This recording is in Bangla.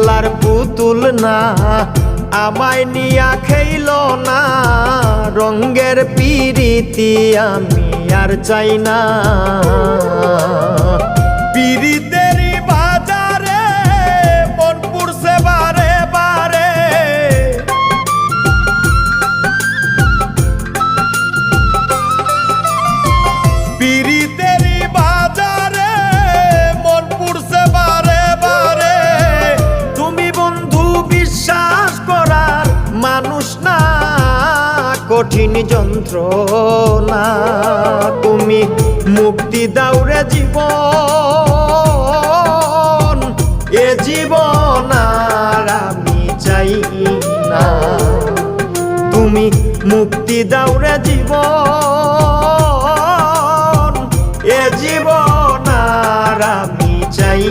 লার পুতুল না আমায় নিয়া খেইল না রঙ্গের পিরিতি আমি আর চাই না পিরিতেরই বাজারে মন পুরছে বারে বারে পিরিতেরই বাজারে মন পুরছে বারে বারে তুমি বন্ধু বিশ্বাস করার মানুষ না কঠিন যন্ত্রণা তুমি মুক্তি দাও রে জীবন এ জীবন আর আমি চাই না তুমি মুক্তি দাও রে জীবন এ জীবন আর আমি চাই